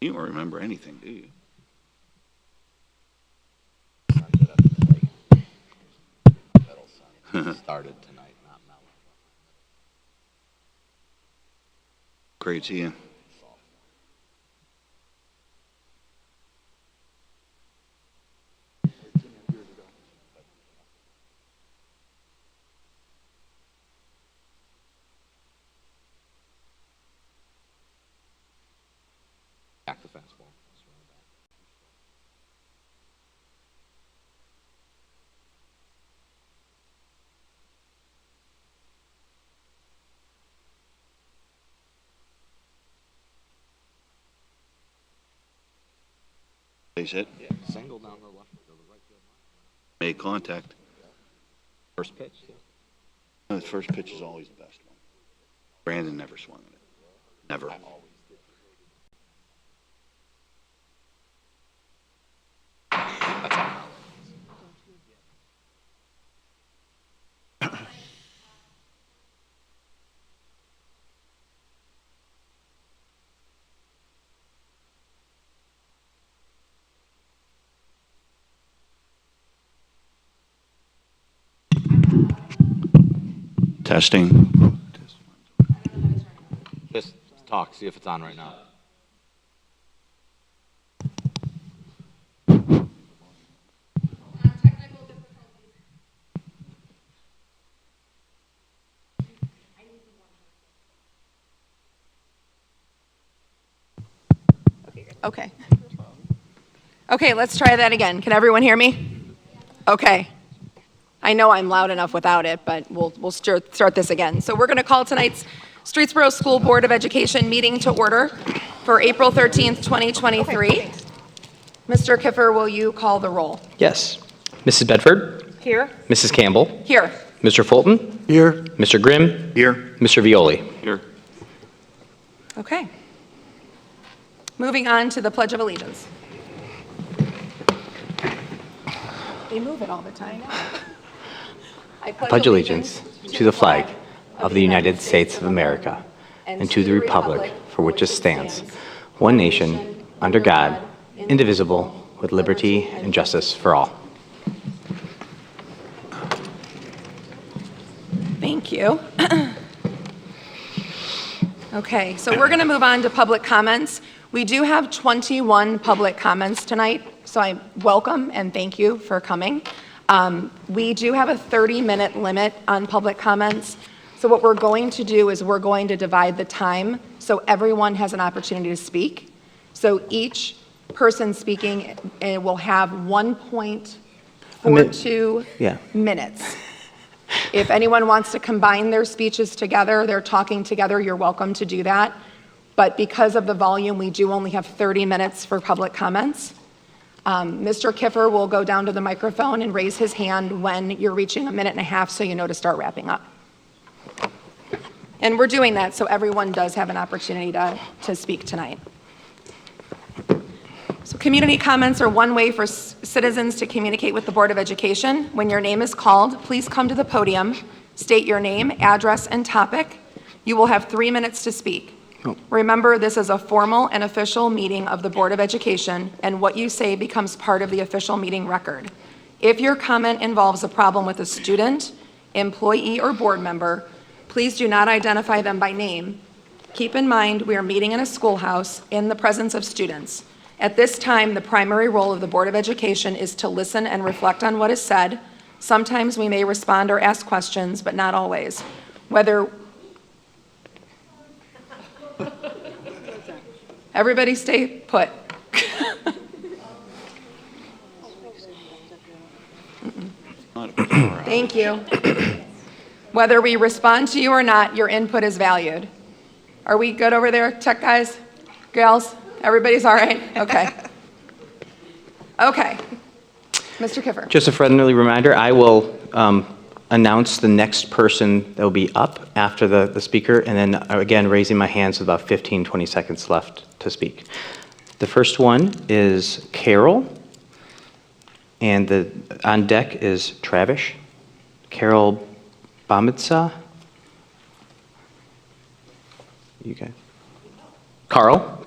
You don't remember anything, do you? Started tonight, not mellow. Great to you. Back the fastball. Base hit. Yeah, single down the left, the right field line. Made contact. First pitch. The first pitch is always the best one. Brandon never swung at it. Never. I always did. That's how mellow. Testing. Just talk, see if it's on right now. Okay. Okay, let's try that again. Can everyone hear me? Okay. I know I'm loud enough without it, but we'll start this again. So we're going to call tonight's Streetsboro School Board of Education meeting to order for April 13th, 2023. Mr. Kiffer, will you call the roll? Yes. Mrs. Bedford? Here. Mrs. Campbell? Here. Mr. Fulton? Here. Mr. Grimm? Here. Mr. Violi? Here. Okay. Moving on to the Pledge of Allegiance. They move it all the time. I Pledge allegiance to the flag of the United States of America and to the republic for which it stands, one nation, under God, indivisible, with liberty and justice for all. Thank you. Okay, so we're going to move on to public comments. We do have 21 public comments tonight, so I welcome and thank you for coming. We do have a 30-minute limit on public comments. So what we're going to do is we're going to divide the time so everyone has an opportunity to speak. So each person speaking will have 1.42 minutes. If anyone wants to combine their speeches together, they're talking together, you're welcome to do that. But because of the volume, we do only have 30 minutes for public comments. Mr. Kiffer will go down to the microphone and raise his hand when you're reaching a minute and a half so you know to start wrapping up. And we're doing that so everyone does have an opportunity to speak tonight. So community comments are one way for citizens to communicate with the Board of Education. When your name is called, please come to the podium, state your name, address, and topic. You will have 3 minutes to speak. Remember, this is a formal and official meeting of the Board of Education, and what you say becomes part of the official meeting record. If your comment involves a problem with a student, employee, or board member, please do not identify them by name. Keep in mind, we are meeting in a schoolhouse in the presence of students. At this time, the primary role of the Board of Education is to listen and reflect on what is said. Sometimes we may respond or ask questions, but not always. Everybody stay put. Thank you. Whether we respond to you or not, your input is valued. Are we good over there, tech guys, gals? Everybody's all right? Okay. Okay. Mr. Kiffer. Just a friendly reminder, I will announce the next person that will be up after the speaker, and then again, raising my hands with about 15, 20 seconds left to speak. The first one is Carol, and on deck is Travis. Carol Bamitsa. You guys? Carl.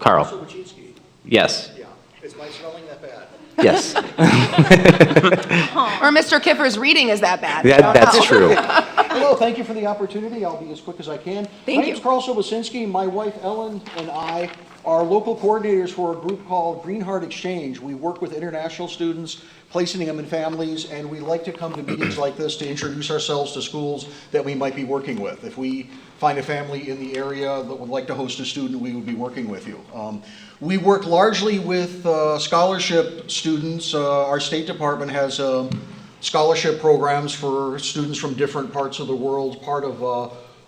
Yes. Yeah. Is my spelling that bad? Yes. Or Mr. Kiffer's reading is that bad? That's true. Hello, thank you for the opportunity. I'll be as quick as I can. Thank My name's you. Carl Sobosinski. My wife Ellen and I are local coordinators for a group called Green Heart Exchange. We work with international students, placing them in families, and we like to come to meetings like this to introduce ourselves to schools that we might be working with. If we find a family in the area that would like to host a student, we would be working with you. We work largely with scholarship students. Our State Department has scholarship programs for students from different parts of the world, part of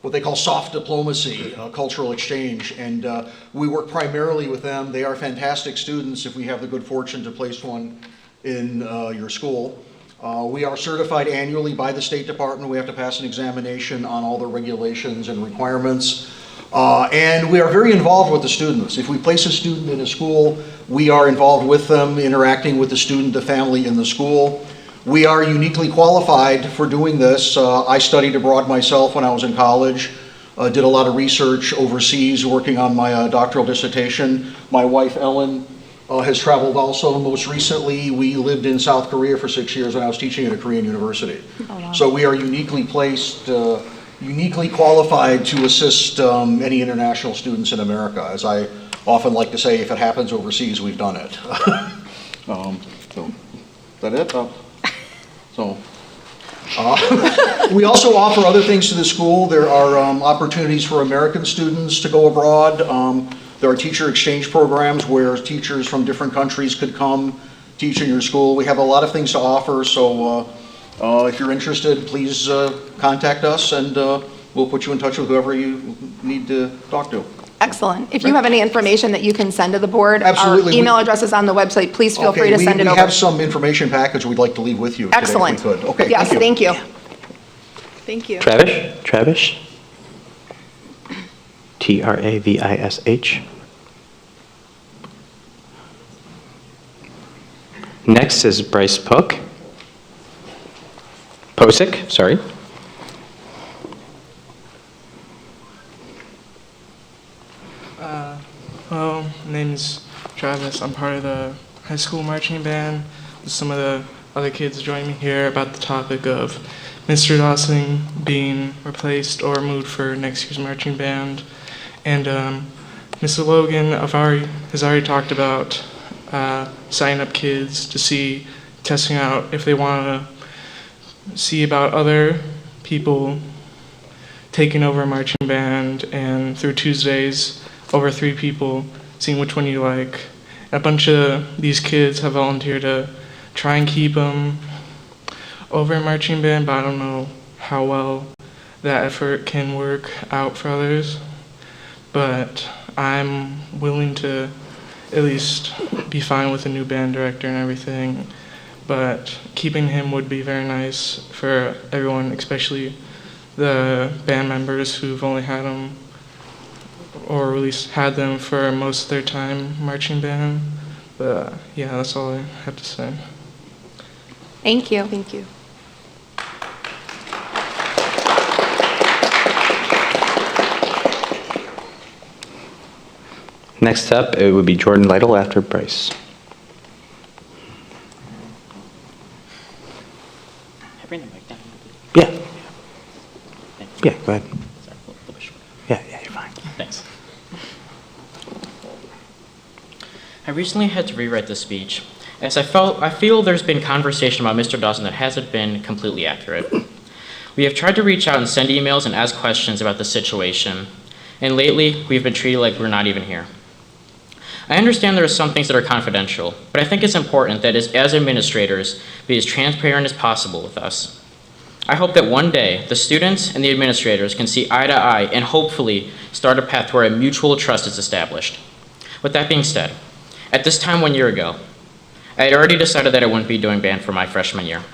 what they call soft diplomacy, cultural exchange, and we work primarily with them. They are fantastic students if we have the good fortune to place one in your school. We are certified annually by the State Department. We have to pass an examination on all the regulations and requirements. And we are very involved with the students. If we place a student in a school, we are involved with them, interacting with the student, the family, in the school. We are uniquely qualified for doing this. I studied abroad myself when I was in college, did a lot of research overseas working on my doctoral dissertation. My wife, Ellen, has traveled also. Most recently, we lived in South Korea for 6 years when I was teaching at a Korean university. Oh, wow. So we are uniquely placed, uniquely qualified to assist any international students in America. As I often like to say, if it happens overseas, we've done it. So, is that it? We also offer other things to the school. There are opportunities for American students to go abroad. There are teacher exchange programs where teachers from different countries could come teach in your school. We have a lot of things to offer, so if you're interested, please contact us, and we'll put you in touch with whoever you need to talk to. Excellent. If you have any information that you can send to the board, Absolutely. our email address is on the website. Please feel free to send it over. We have some information package we'd like to leave with you today, if we Excellent. could. Okay, Yes, thank you. Thank you. Travish? Travish. Next is Bryce Posick, sorry. Hello, my name's Travis. I'm part of the high school marching band. Some of the other kids joined me here about the topic of Mr. Dawson being replaced or moved for next year's marching band. And Mr. Logan has already talked about signing up kids to see, testing out if they want to see about other people taking over a marching band, and through Tuesdays, over 3 people, seeing which one you like. A bunch of these kids have volunteered to try and keep them over a marching band, but I don't know how well that effort can work out for others. But I'm willing to at least be fine with a new band director and everything, but keeping him would be very nice for everyone, especially the band members who've only had him, or at least had them for most of their time marching band. But yeah, that's all I have to say. Thank you. Thank you. Next up, it would be Jordan Lytle after Bryce. Bring the mic down. Yeah. Yeah, go ahead. Sorry, a little bit short. Yeah, you're fine. Thanks. I recently had to rewrite this speech, as I feel there's been conversation about Mr. Dawson that hasn't been completely accurate. We have tried to reach out and send emails and ask questions about the situation, and lately we've been treated like we're not even here. I understand there are some things that are confidential, but I think it's important that as administrators, be as transparent as possible with us. I hope that one day the students and the administrators can see eye to eye and hopefully start a path where a mutual trust is established. With that being said, at this time 1 year ago, I had already decided that I wouldn't be doing band for my freshman year.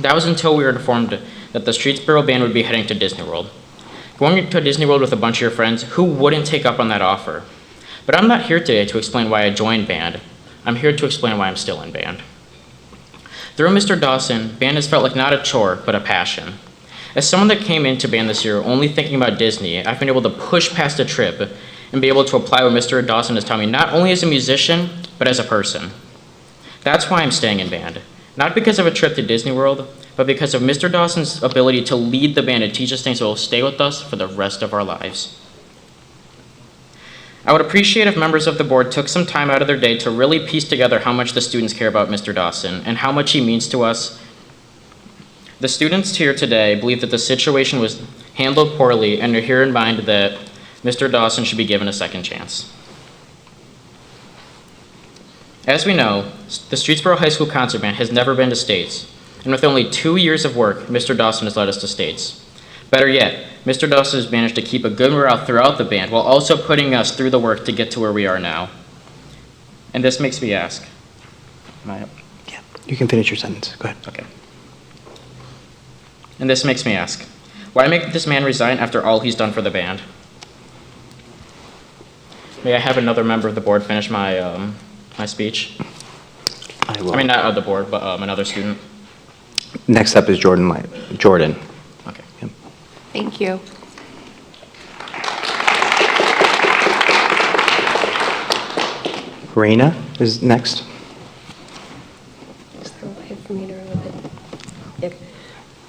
That was until we were informed that the Streetsboro band would be heading to Disney World. Going to Disney World with a bunch of your friends, who wouldn't take up on that offer? But I'm not here today to explain why I joined band. I'm here to explain why I'm still in band. Through Mr. Dawson, band has felt like not a chore, but a passion. As someone that came into band this year only thinking about Disney, I've been able to push past a trip and be able to apply what Mr. Dawson has taught me, not only as a musician, but as a person. That's why I'm staying in band. Not because of a trip to Disney World, but because of Mr. Dawson's ability to lead the band and teach us things that will stay with us for the rest of our lives. I would appreciate if members of the board took some time out of their day to really piece together how much the students care about Mr. Dawson and how much he means to us. The students here today believe that the situation was handled poorly and are here in mind that Mr. Dawson should be given a second chance. As we know, the Streetsboro High School Concert Band has never been to States, and with only 2 years of work, Mr. Dawson has led us to States. Better yet, Mr. Dawson has managed to keep a good morale throughout the band while also putting us through the work to get to where we are now. And this makes me ask, Yeah, you can finish your sentence. Go ahead. okay. And this makes me ask, why make this man resign after all he's done for the band? May I have another member of the board finish my, my speech? I will. I mean, not of the board, but another student. Next up is Jordan. Jordan. Okay. Yep. Thank you. Raina is next. Is there a way for me to remove it? Yep.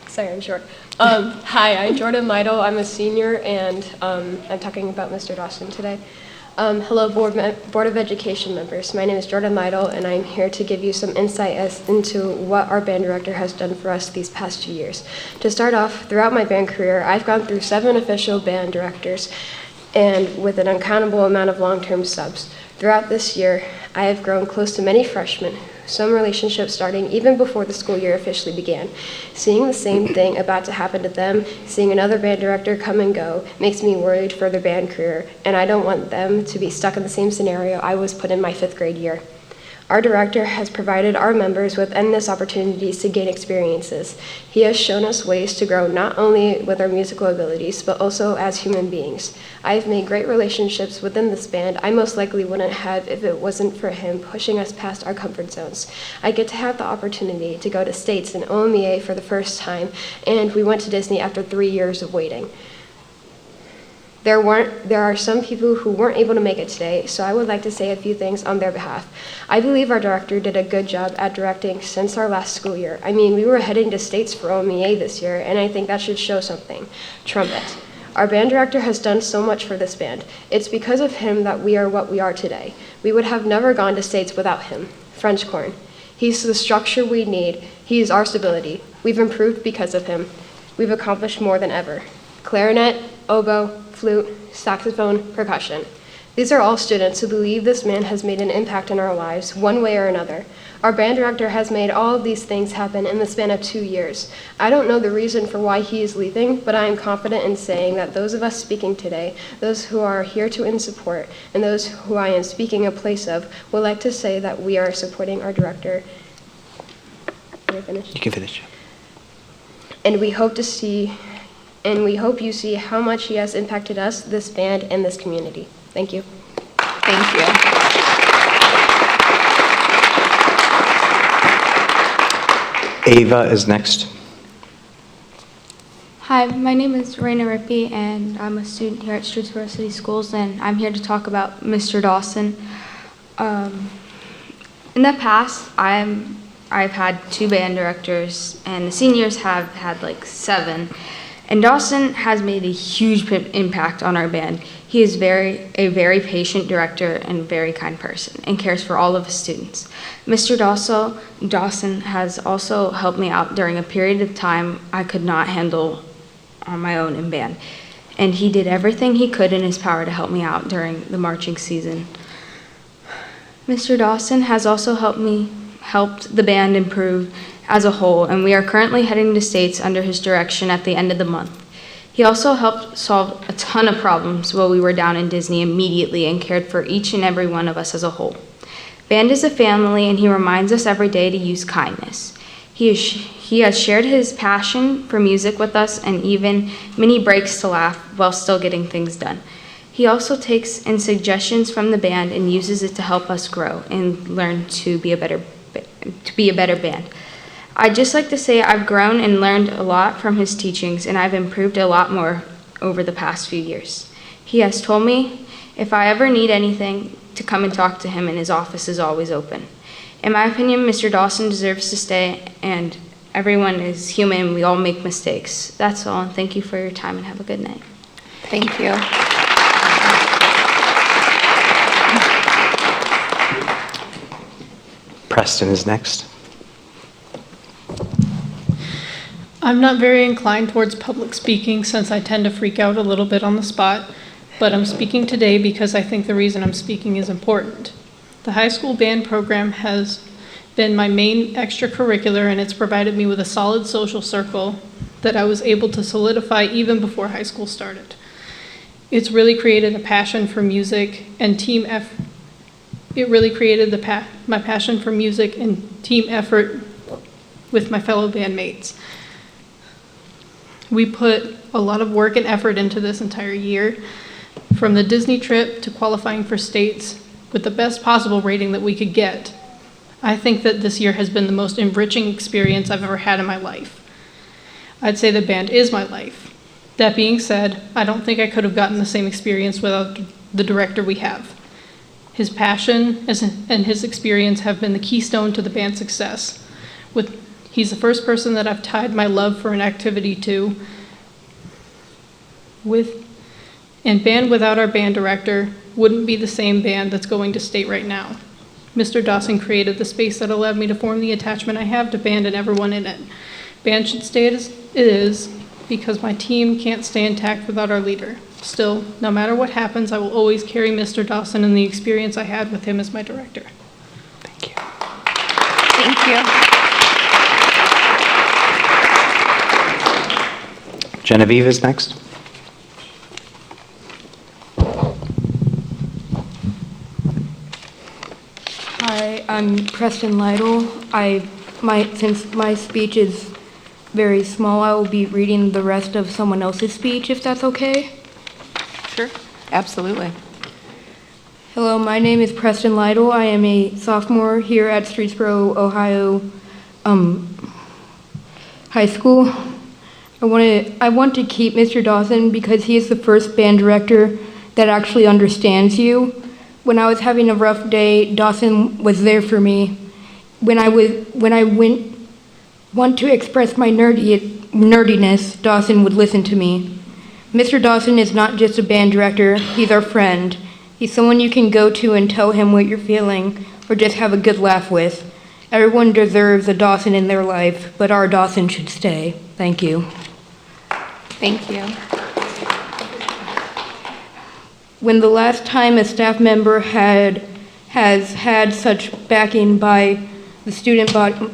Sorry, I'm short. Hi, I'm Jordan Lytle. I'm a senior, and I'm talking about Mr. Dawson today. Hello, Board of Education members. My name is Jordan Lytle, and I'm here to give you some insight as into what our band director has done for us these past 2 years. To start off, throughout my band career, I've gone through 7 official band directors, and with an uncountable amount of long-term subs. Throughout this year, I have grown close to many freshmen, some relationships starting even before the school year officially began. Seeing the same thing about to happen to them, seeing another band director come and go, makes me worried for their band career, and I don't want them to be stuck in the same scenario I was put in my 5th grade year. Our director has provided our members with endless opportunities to gain experiences. He has shown us ways to grow not only with our musical abilities, but also as human beings. I've made great relationships within this band I most likely wouldn't have if it wasn't for him pushing us past our comfort zones. I get to have the opportunity to go to States and OMEA for the first time, and we went to Disney after 3 years of waiting. There are some people who weren't able to make it today, so I would like to say a few things on their behalf. I believe our director did a good job at directing since our last school year. I mean, we were heading to States for OMEA this year, and I think that should show something. Trumpet. Our band director has done so much for this band. It's because of him that we are what we are today. We would have never gone to States without him. French horn. He's the structure we need. He is our stability. We've improved because of him. We've accomplished more than ever. Clarinet, oboe, flute, saxophone, percussion. These are all students who believe this man has made an impact in our lives, one way or another. Our band director has made all of these things happen in the span of 2 years. I don't know the reason for why he is leaving, but I am confident in saying that those of us speaking today, those who are here to in support, and those who I am speaking in place of, would like to say that we are supporting our director. Can I finish? You can finish. And we hope you see how much he has impacted us, this band, and this community. Thank you. Thank you. Ava is next. Hi, my name is Raina Rippey, and I'm a student here at Streetsboro City Schools, and I'm here to talk about Mr. Dawson. In the past, I've had 2 band directors, and the seniors have had like 7. And Dawson has made a huge impact on our band. He is a very patient director and very kind person and cares for all of his students. Mr. Dawson has also helped me out during a period of time I could not handle on my own in band. And he did everything he could in his power to help me out during the marching season. Mr. Dawson has also helped the band improve as a whole, and we are currently heading to States under his direction at the end of the month. He also helped solve a ton of problems while we were down in Disney immediately and cared for each and every one of us as a whole. Band is a family, and he reminds us every day to use kindness. He has shared his passion for music with us and even many breaks to laugh while still getting things done. He also takes in suggestions from the band and uses it to help us grow and learn to be a better band. I'd just like to say I've grown and learned a lot from his teachings, and I've improved a lot more over the past few years. He has told me if I ever need anything to come and talk to him, and his office is always open. In my opinion, Mr. Dawson deserves to stay, and everyone is human. We all make mistakes. That's all, and thank you for your time, and have a good night. Thank you. Preston is next. I'm not very inclined towards public speaking since I tend to freak out a little bit on the spot, but I'm speaking today because I think the reason I'm speaking is important. The high school band program has been my main extracurricular, and it's provided me with a solid social circle that I was able to solidify even before high school started. It's really created a passion for music and team effort. It really created my passion for music and team effort with my fellow bandmates. We put a lot of work and effort into this entire year, from the Disney trip to qualifying for states with the best possible rating that we could get. I think that this year has been the most enriching experience I've ever had in my life. I'd say the band is my life. That being said, I don't think I could have gotten the same experience without the director we have. His passion and his experience have been the keystone to the band's success. He's the first person that I've tied my love for an activity to. And band without our band director wouldn't be the same band that's going to state right now. Mr. Dawson created the space that allowed me to form the attachment I have to band and everyone in it. Band should stay as it is because my team can't stay intact without our leader. Still, no matter what happens, I will always carry Mr. Dawson and the experience I had with him as my director. Thank you. Thank you. Genevieve is next. Hi, I'm Preston Lytle. Since my speech is very small, I will be reading the rest of someone else's speech, if that's okay. Sure. Absolutely. Hello, my name is Preston Lytle. I am a sophomore here at Streetsboro, Ohio High School. I want to keep Mr. Dawson because he is the first band director that actually understands you. When I was having a rough day, Dawson was there for me. When I want to express my nerdiness, Dawson would listen to me. Mr. Dawson is not just a band director, he's our friend. He's someone you can go to and tell him what you're feeling, or just have a good laugh with. Everyone deserves a Dawson in their life, but our Dawson should stay. Thank you. Thank you. When the last time a staff member has had such backing by the student body,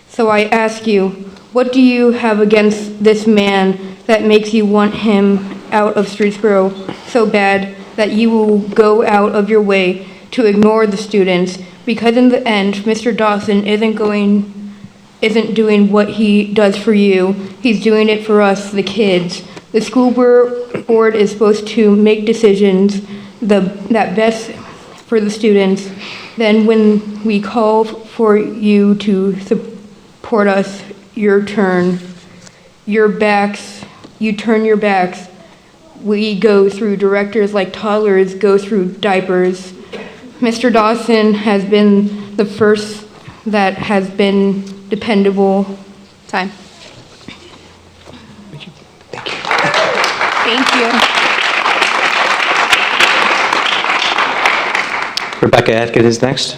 so I ask you, what do you have against this man that makes you want him out of Streetsboro so bad that you will go out of your way to ignore the students? Because in the end, Mr. Dawson isn't doing what he does for you. He's doing it for us, the kids. The school board is supposed to make decisions that best for the students. Then when we call for you to support us, you turn your backs. We go through directors like toddlers go through diapers. Mr. Dawson has been the first that has been dependable. Time. Thank you. Rebecca Atkin is next.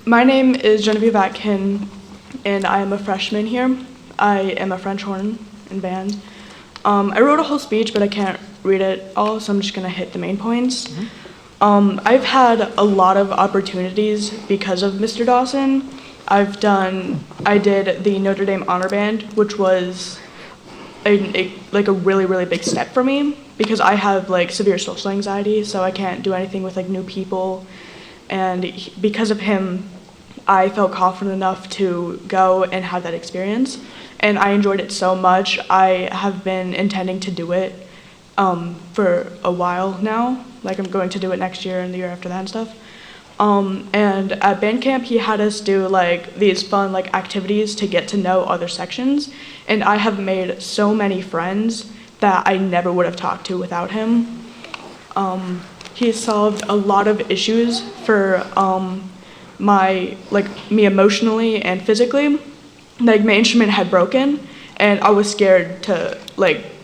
My name is Genevieve Atkin, and I am a freshman here. I am a French horn in band. I wrote a whole speech, but I can't read it all, so I'm just gonna hit the main points. I've had a lot of opportunities because of Mr. Dawson. I did the Notre Dame Honor Band, which was a really, really big step for me because I have like severe social anxiety, so I can't do anything with like new people. And because of him, I felt confident enough to go and have that experience. And I enjoyed it so much. I have been intending to do it for a while now. Like I'm going to do it next year and the year after that and stuff. And at band camp, he had us do like these fun like activities to get to know other sections. And I have made so many friends that I never would have talked to without him. He solved a lot of issues for me emotionally and physically. Like, my instrument had broken, and I was scared to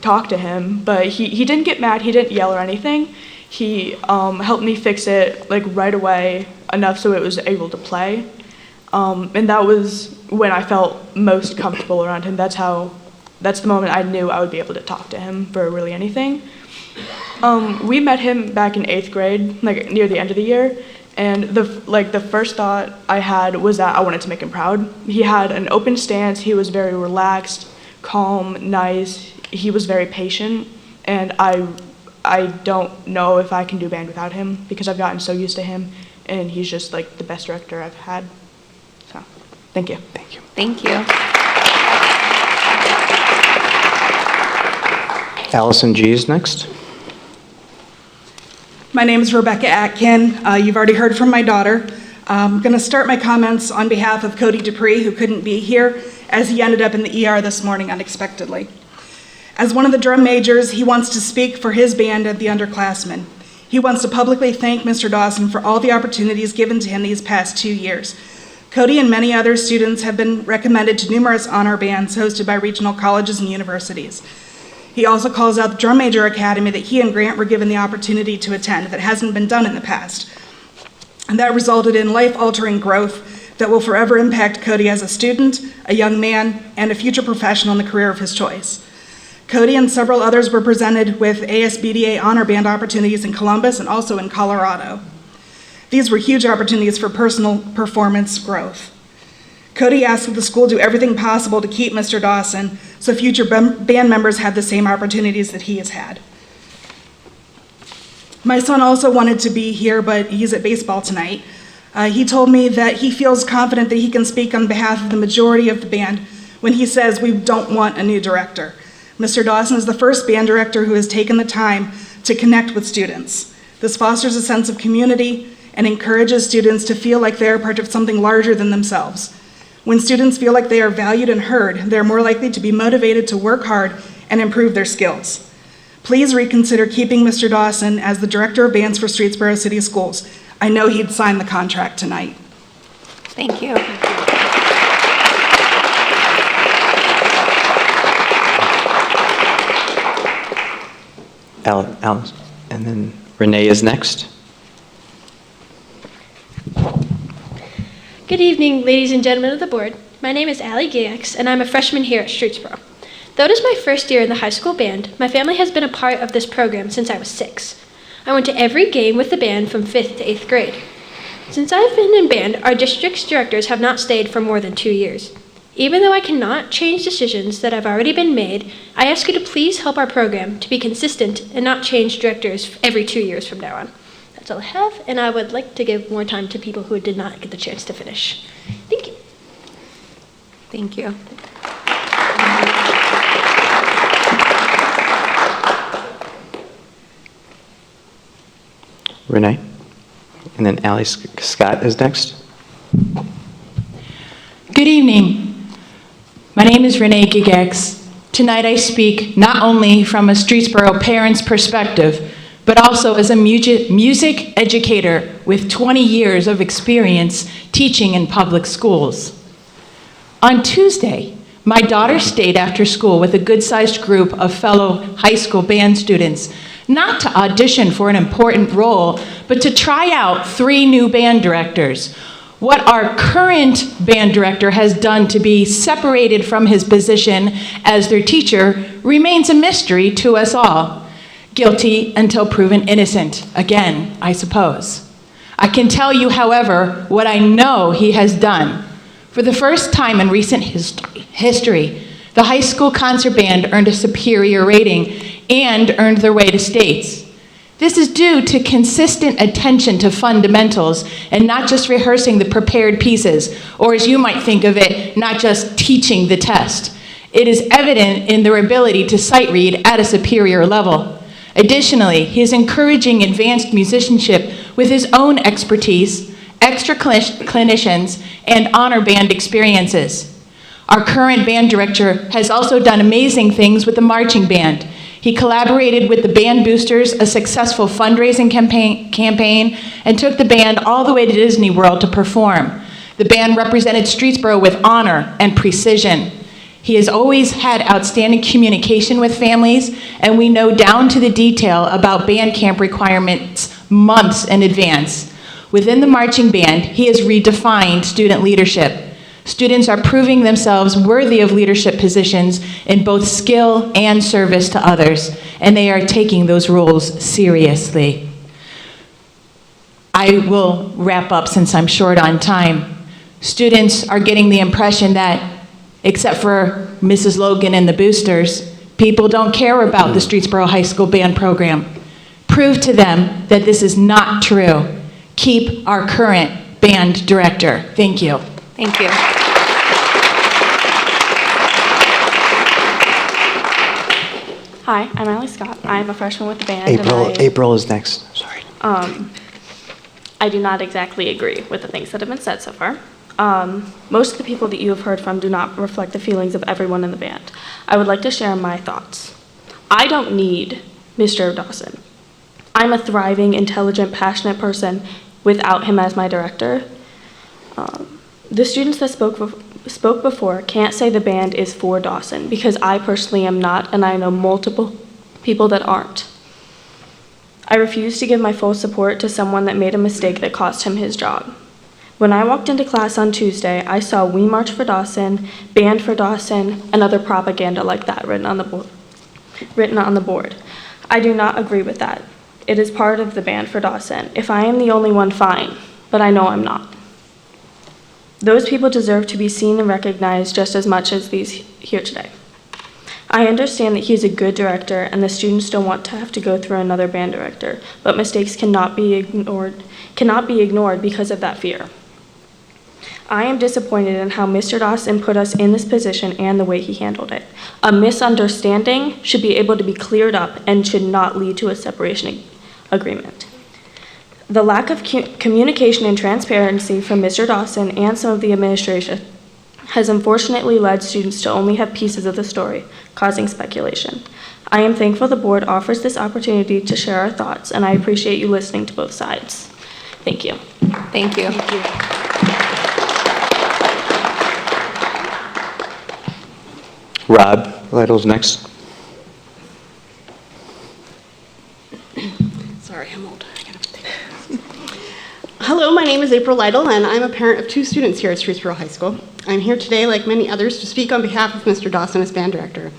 talk to him, but he didn't get mad, he didn't yell or anything. He helped me fix it right away, enough so it was able to play. And that was when I felt most comfortable around him. That's the moment I knew I would be able to talk to him for really anything. We met him back in 8th grade, near the end of the year, and the first thought I had was that I wanted to make him proud. He had an open stance, he was very relaxed, calm, nice, he was very patient, and I don't know if I can do band without him because I've gotten so used to him, and he's just the best director I've had. So, thank you. Thank you. Thank you. Allison G is next. My name is Rebecca Atkin. You've already heard from my daughter. I'm going to start my comments on behalf of Cody Dupree, who couldn't be here, as he ended up in the ER this morning unexpectedly. As one of the drum majors, he wants to speak for his band and the underclassmen. He wants to publicly thank Mr. Dawson for all the opportunities given to him these past 2 years. Cody and many other students have been recommended to numerous honor bands hosted by regional colleges and universities. He also calls out the Drum Major Academy that he and Grant were given the opportunity to attend that hasn't been done in the past. And that resulted in life-altering growth that will forever impact Cody as a student, a young man, and a future professional in the career of his choice. Cody and several others were presented with ASBDA honor band opportunities in Columbus and also in Colorado. These were huge opportunities for personal performance growth. Cody asked that the school do everything possible to keep Mr. Dawson so future band members have the same opportunities that he has had. My son also wanted to be here, but he's at baseball tonight. He told me that he feels confident that he can speak on behalf of the majority of the band when he says we don't want a new director. Mr. Dawson is the first band director who has taken the time to connect with students. This fosters a sense of community and encourages students to feel like they're part of something larger than themselves. When students feel like they are valued and heard, they're more likely to be motivated to work hard and improve their skills. Please reconsider keeping Mr. Dawson as the director of bands for Streetsboro City Schools. I know he'd sign the contract tonight. Thank you. Alice, and then Renee is next. Good evening, ladies and gentlemen of the board. My name is Allie Gax, and I'm a freshman here at Streetsboro. Though it is my first year in the high school band, my family has been a part of this program since I was 6. I went to every game with the band from 5th to 8th grade. Since I've been in band, our district's directors have not stayed for more than 2 years. Even though I cannot change decisions that have already been made, I ask you to please help our program to be consistent and not change directors every 2 years from now on. That's all I have, and I would like to give more time to people who did not get the chance to finish. Thank you. Thank you. Renee, and then Allie Scott is next. Good evening. My name is Renee Gigex. Tonight I speak not only from a Streetsboro parent's perspective, but also as a music educator with 20 years of experience teaching in public schools. On Tuesday, my daughter stayed after school with a good-sized group of fellow high school band students, not to audition for an important role, but to try out 3 new band directors. What our current band director has done to be separated from his position as their teacher remains a mystery to us all. Guilty until proven innocent, again, I suppose. I can tell you, however, what I know he has done. For the first time in recent history, the high school concert band earned a superior rating and earned their way to states. This is due to consistent attention to fundamentals and not just rehearsing the prepared pieces, or as you might think of it, not just teaching the test. It is evident in their ability to sight read at a superior level. Additionally, he is encouraging advanced musicianship with his own expertise, extra clinicians, and honor band experiences. Our current band director has also done amazing things with the marching band. He collaborated with the Band Boosters, a successful fundraising campaign, and took the band all the way to Disney World to perform. The band represented Streetsboro with honor and precision. He has always had outstanding communication with families, and we know down to the detail about band camp requirements months in advance. Within the marching band, he has redefined student leadership. Students are proving themselves worthy of leadership positions in both skill and service to others, and they are taking those roles seriously. I will wrap up since I'm short on time. Students are getting the impression that, except for Mrs. Logan and the Boosters, people don't care about the Streetsboro High School band program. Prove to them that this is not true. Keep our current band director. Thank you. Thank you. Hi, I'm Allie Scott. I'm a freshman with the band. April is next. Sorry. I do not exactly agree with the things that have been said so far. Most of the people that you have heard from do not reflect the feelings of everyone in the band. I would like to share my thoughts. I don't need Mr. Dawson. I'm a thriving, intelligent, passionate person without him as my director. The students that spoke before can't say the band is for Dawson, because I personally am not, and I know multiple people that aren't. I refuse to give my full support to someone that made a mistake that cost him his job. When I walked into class on Tuesday, I saw We March for Dawson, Band for Dawson, and other propaganda like that written on the board. I do not agree with that. It is part of the Band for Dawson. If I am the only one, fine, but I know I'm not. Those people deserve to be seen and recognized just as much as these here today. I understand that he's a good director and the students don't want to have to go through another band director, but mistakes cannot be ignored because of that fear. I am disappointed in how Mr. Dawson put us in this position and the way he handled it. A misunderstanding should be able to be cleared up and should not lead to a separation agreement. The lack of communication and transparency from Mr. Dawson and some of the administration has unfortunately led students to only have pieces of the story, causing speculation. I am thankful the board offers this opportunity to share our thoughts, and I appreciate you listening to both sides. Thank you. Thank you. Rob Lytle's next. Sorry, I'm old. Hello, my name is April Lytle, and I'm a parent of 2 students here at Streetsboro High School. I'm here today, like many others, to speak on behalf of Mr. Dawson as band director.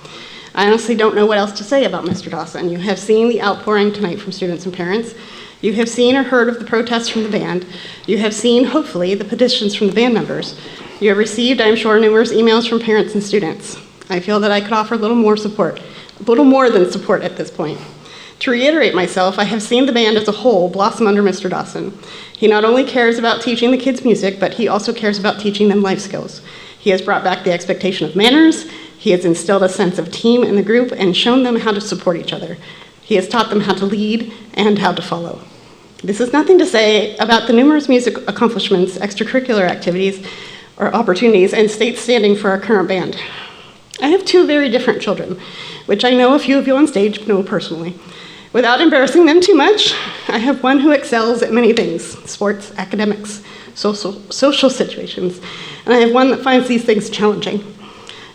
I honestly don't know what else to say about Mr. Dawson. You have seen the outpouring tonight from students and parents. You have seen or heard of the protests from the band. You have seen, hopefully, the petitions from the band members. You have received, I'm sure, numerous emails from parents and students. I feel that I could offer a little more support, a little more than support at this point. To reiterate myself, I have seen the band as a whole blossom under Mr. Dawson. He not only cares about teaching the kids music, but he also cares about teaching them life skills. He has brought back the expectation of manners, he has instilled a sense of team in the group and shown them how to support each other. He has taught them how to lead and how to follow. This is nothing to say about the numerous music accomplishments, extracurricular activities, or opportunities, and state standing for our current band. I have 2 very different children, which I know a few of you on stage know personally. Without embarrassing them too much, I have one who excels at many things: sports, academics, social situations, and I have one that finds these things challenging.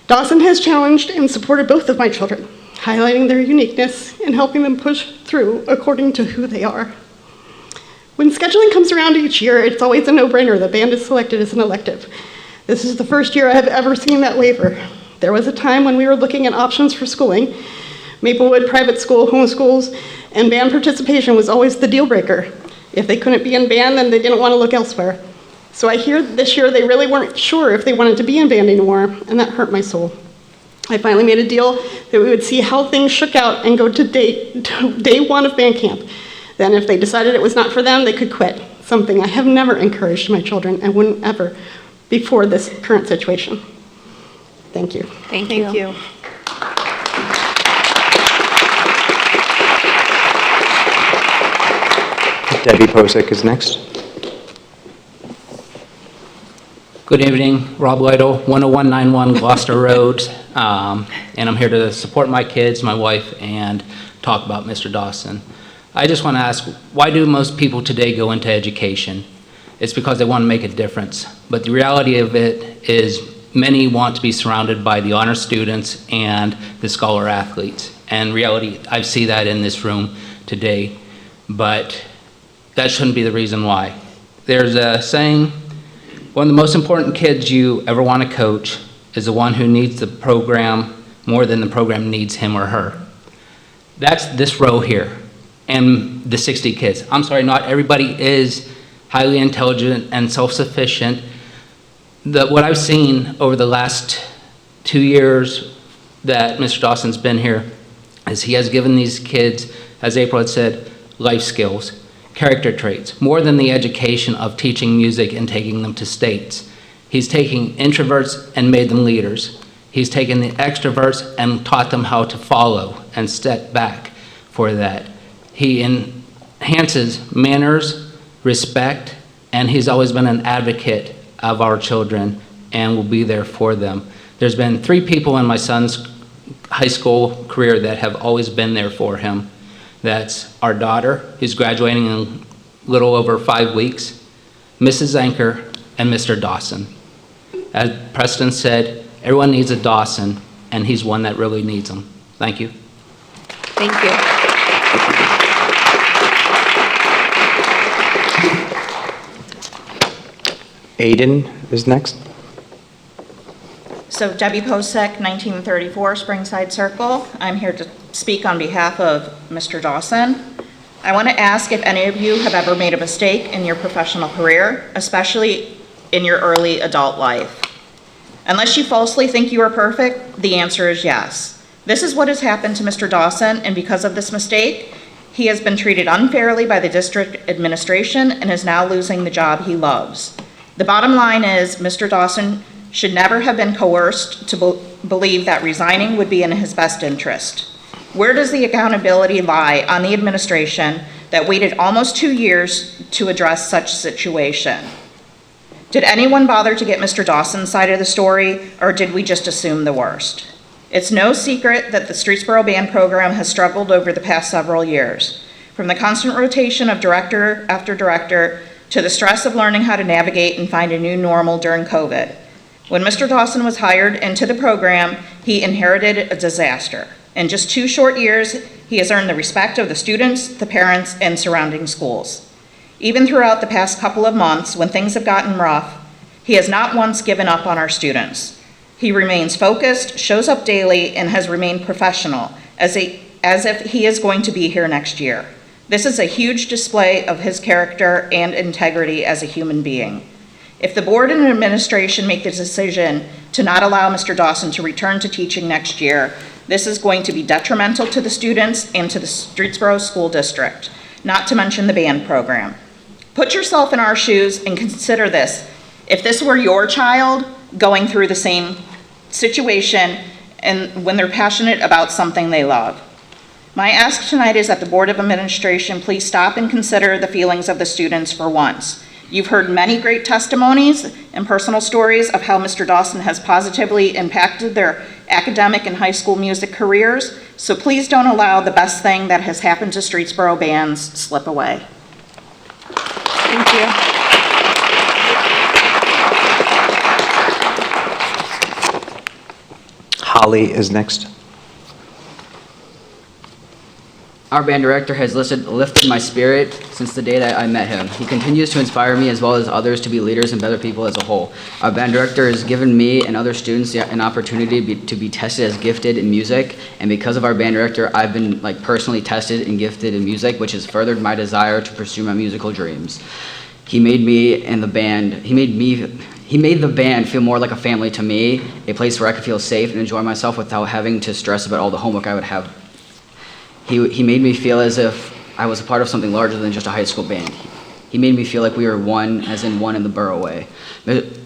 Dawson has challenged and supported both of my children, highlighting their uniqueness and helping them push through according to who they are. When scheduling comes around each year, it's always a no-brainer that band is selected as an elective. This is the first year I have ever seen that waver. There was a time when we were looking at options for schooling. Maplewood private school, homeschools, and band participation was always the deal breaker. If they couldn't be in band, then they didn't want to look elsewhere. So I hear this year they really weren't sure if they wanted to be in band anymore, and that hurt my soul. I finally made a deal that we would see how things shook out and go to day 1 of band camp. Then if they decided it was not for them, they could quit, something I have never encouraged my children and wouldn't ever before this current situation. Thank you. Thank you. Debbie Posick is next. Good evening, Rob Lytle, 10191 Gloucester Road. and I'm here to support my kids, my wife, and talk about Mr. Dawson. I just want to ask, why do most people today go into education? It's because they want to make a difference. But the reality of it is many want to be surrounded by the honor students and the scholar athletes. And reality, I see that in this room today, but that shouldn't be the reason why. There's a saying, one of the most important kids you ever want to coach is the one who needs the program more than the program needs him or her. That's this row here and the 60 kids. I'm sorry, not everybody is highly intelligent and self-sufficient. What I've seen over the last 2 years that Mr. Dawson's been here is he has given these kids, as April had said, life skills, character traits, more than the education of teaching music and taking them to states. He's taking introverts and made them leaders. He's taken the extroverts and taught them how to follow and step back for that. He enhances manners, respect, and he's always been an advocate of our children and will be there for them. There's been 3 people in my son's high school career that have always been there for him. That's our daughter, who's graduating in a little over 5 weeks, Mrs. Anker, and Mr. Dawson. As Preston said, everyone needs a Dawson, and he's one that really needs them. Thank you. Thank you. Aiden is next. So Debbie Posek, 1934 Springside Circle. I'm here to speak on behalf of Mr. Dawson. I want to ask if any of you have ever made a mistake in your professional career, especially in your early adult life. Unless you falsely think you are perfect, the answer is yes. This is what has happened to Mr. Dawson, and because of this mistake, he has been treated unfairly by the district administration and is now losing the job he loves. The bottom line is Mr. Dawson should never have been coerced to believe that resigning would be in his best interest. Where does the accountability lie on the administration that waited almost 2 years to address such a situation? Did anyone bother to get Mr. Dawson's side of the story, or did we just assume the worst? It's no secret that the Streetsboro Band program has struggled over the past several years. From the constant rotation of director after director to the stress of learning how to navigate and find a new normal during COVID. When Mr. Dawson was hired into the program, he inherited a disaster. In just 2 short years, he has earned the respect of the students, the parents, and surrounding schools. Even throughout the past couple of months, when things have gotten rough, he has not once given up on our students. He remains focused, shows up daily, and has remained professional, as if he is going to be here next year. This is a huge display of his character and integrity as a human being. If the board and administration make the decision to not allow Mr. Dawson to return to teaching next year, this is going to be detrimental to the students and to the Streetsboro School District, not to mention the band program. Put yourself in our shoes and consider this. If this were your child going through the same situation and when they're passionate about something they love. My ask tonight is that the Board of Administration please stop and consider the feelings of the students for once. You've heard many great testimonies and personal stories of how Mr. Dawson has positively impacted their academic and high school music careers, so please don't allow the best thing that has happened to Streetsboro bands slip away. Thank you. Holly is next. Our band director has lifted my spirit since the day that I met him. He continues to inspire me as well as others to be leaders and better people as a whole. Our band director has given me and other students an opportunity to be tested as gifted in music, and because of our band director, I've been personally tested and gifted in music, which has furthered my desire to pursue my musical dreams. He made me and the band, he made the band feel more like a family to me, a place where I could feel safe and enjoy myself without having to stress about all the homework I would have. He made me feel as if I was a part of something larger than just a high school band. He made me feel like we were one, as in one in the borough way.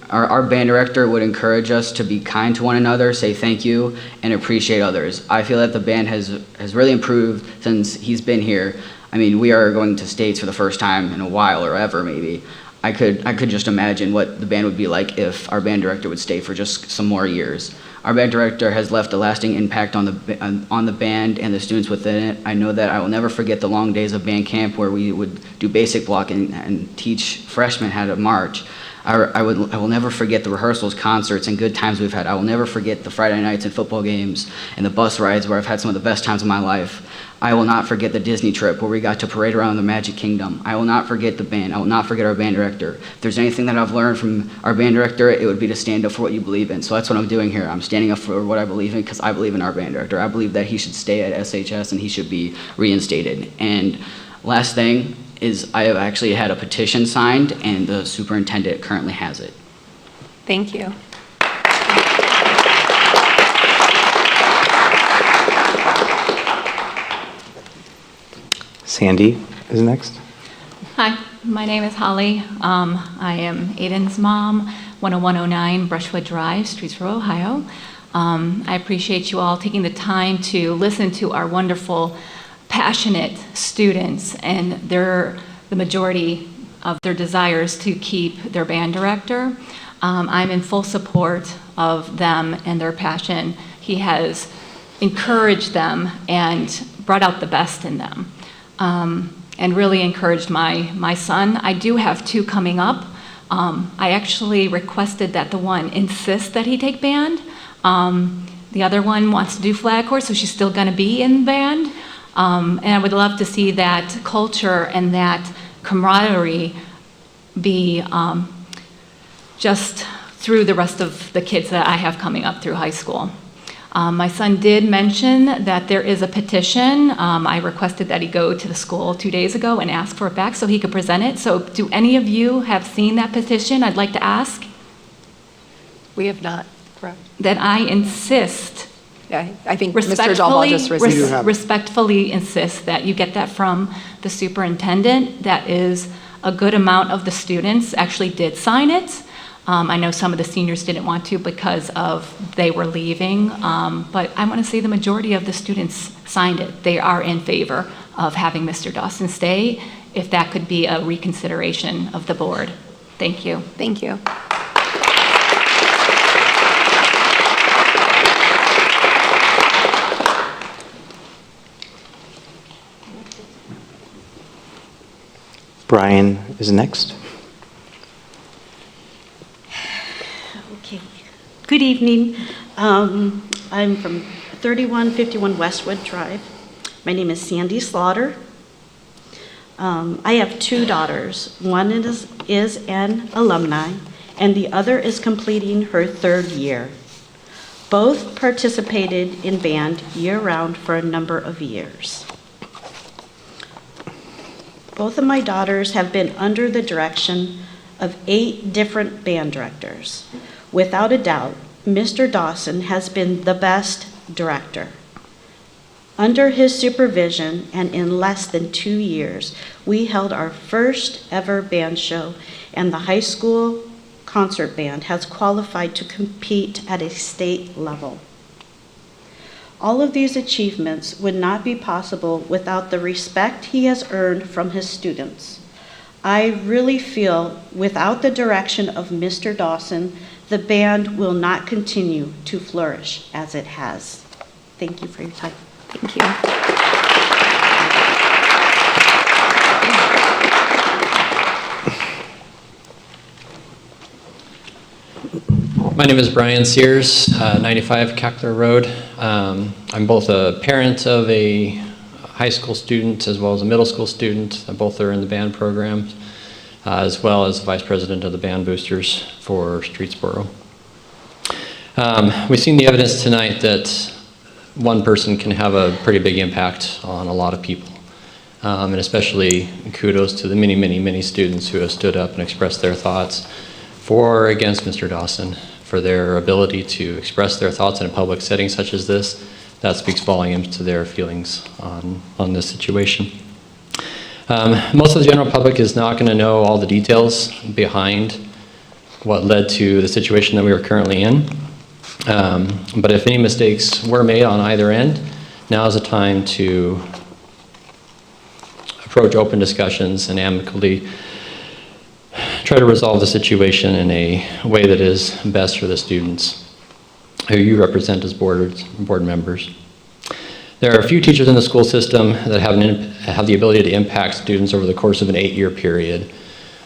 Our band director would encourage us to be kind to one another, say thank you, and appreciate others. I feel that the band has really improved since he's been here. I mean, we are going to states for the first time in a while, or ever maybe. I could just imagine what the band would be like if our band director would stay for just some more years. Our band director has left a lasting impact on the band and the students within it. I know that I will never forget the long days of band camp where we would do basic blocking and teach freshmen how to march. I will never forget the rehearsals, concerts, and good times we've had. I will never forget the Friday nights and football games and the bus rides where I've had some of the best times of my life. I will not forget the Disney trip where we got to parade around the Magic Kingdom. I will not forget the band. I will not forget our band director. If there's anything that I've learned from our band director, it would be to stand up for what you believe in. So that's what I'm doing here. I'm standing up for what I believe in because I believe in our band director. I believe that he should stay at SHS and he should be reinstated. And last thing is I have actually had a petition signed and the superintendent currently has it. Thank you. Sandy is next. Hi, my name is Holly. I am Aiden's mom, 10109 Brushwood Drive, Streetsboro, Ohio. I appreciate you all taking the time to listen to our wonderful, passionate students and the majority of their desires to keep their band director. I'm in full support of them and their passion. He has encouraged them and brought out the best in them. And really encouraged my son. I do have 2 coming up. I actually requested that the one insist that he take band. The other one wants to do flag horse, so she's still gonna be in band. And I would love to see that culture and that camaraderie be just through the rest of the kids that I have coming up through high school. My son did mention that there is a petition. I requested that he go to the school 2 days ago and ask for it back so he could present it. So do any of you have seen that petition? I'd like to ask. We have not, correct. That I insist. Yeah, I think Mr. Jalbal just received it. Respectfully insist that you get that from the superintendent. That is a good amount of the students actually did sign it. I know some of the seniors didn't want to because they were leaving, but I want to say the majority of the students signed it. They are in favor of having Mr. Dawson stay, if that could be a reconsideration of the board. Thank you. Thank you. Brian is next. Okay. Good evening. I'm from 3151 Westwood Drive. My name is Sandy Slaughter. I have 2 daughters. One is an alumni, and the other is completing her 3rd year. Both participated in band year-round for a number of years. Both of my daughters have been under the direction of 8 different band directors. Without a doubt, Mr. Dawson has been the best director. Under his supervision and in less than 2 years, we held our first ever band show, and the high school concert band has qualified to compete at a state level. All of these achievements would not be possible without the respect he has earned from his students. I really feel without the direction of Mr. Dawson, the band will not continue to flourish as it has. Thank you for your time. Thank you. My name is Brian Sears, 95 Cackler Road. I'm both a parent of a high school student as well as a middle school student. Both are in the band program, as well as vice president of the band boosters for Streetsboro. We've seen the evidence tonight that one person can have a pretty big impact on a lot of people. And especially kudos to the many, many, many students who have stood up and expressed their thoughts for or against Mr. Dawson, for their ability to express their thoughts in a public setting such as this. That speaks volumes to their feelings on this situation. Most of the general public is not going to know all the details behind what led to the situation that we are currently in. But if any mistakes were made on either end, now is the time to approach open discussions and amicably try to resolve the situation in a way that is best for the students. who you represent as board members. There are a few teachers in the school system that have the ability to impact students over the course of an 8-year period.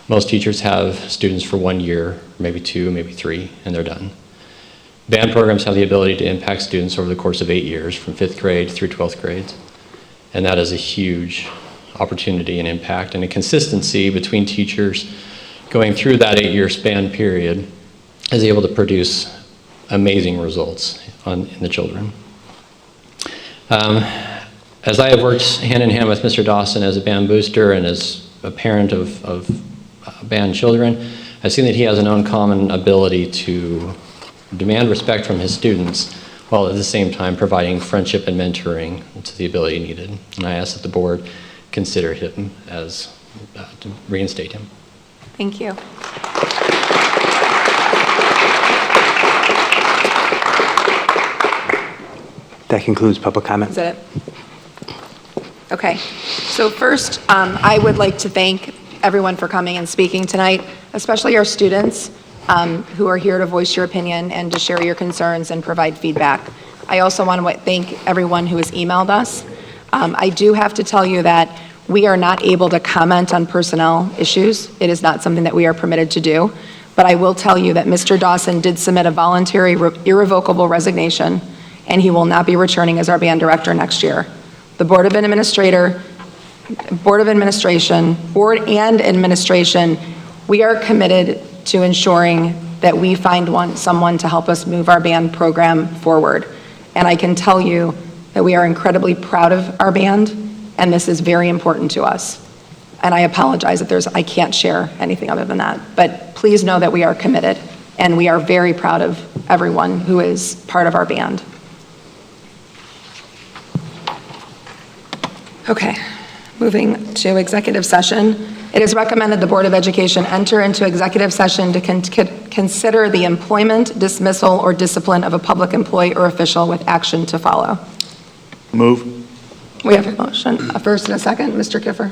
Most teachers have students for 1 year, maybe 2, maybe 3, and they're done. Band programs have the ability to impact students over the course of 8 years, from 5th grade through 12th grade. And that is a huge opportunity and impact and a consistency between teachers going through that 8-year span period is able to produce amazing results in the children. As I have worked hand in hand with Mr. Dawson as a band booster and as a parent of band children, I've seen that he has an uncommon ability to demand respect from his students while at the same time providing friendship and mentoring to the ability needed. And I ask that the board consider him as, to reinstate him. Thank you. That concludes public comment. Is that it? Okay. So first, I would like to thank everyone for coming and speaking tonight, especially our students who are here to voice your opinion and to share your concerns and provide feedback. I also want to thank everyone who has emailed us. I do have to tell you that we are not able to comment on personnel issues. It is not something that we are permitted to do. But I will tell you that Mr. Dawson did submit a voluntary irrevocable resignation, and he will not be returning as our band director next year. The Board and administration, we are committed to ensuring that we find someone to help us move our band program forward. And I can tell you that we are incredibly proud of our band, and this is very important to us. And I apologize if I can't share anything other than that. But please know that we are committed, and we are very proud of everyone who is part of our band. Okay, moving to executive session. It is recommended the Board of Education enter into executive session to consider the employment, dismissal, or discipline of a public employee or official with action to follow. Move. We have a motion, a first and a second. Mr. Kiffer?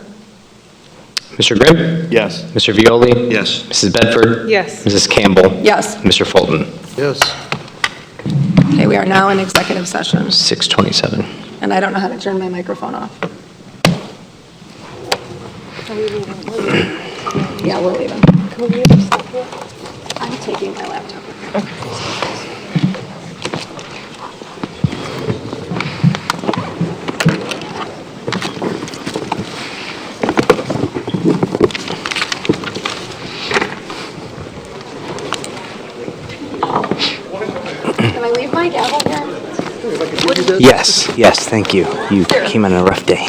Mr. Grimm? Yes. Mr. Violi? Yes. Mrs. Bedford? Yes. Mrs. Campbell? Yes. Mr. Fulton? Yes. Okay, we are now in executive session. 6:27. And I don't know how to turn my microphone off. Are we leaving? Yeah, we're leaving. Can we leave our stuff here? I'm taking my laptop with me. Can I leave my gavel here? Yes, thank you. You came on a rough day.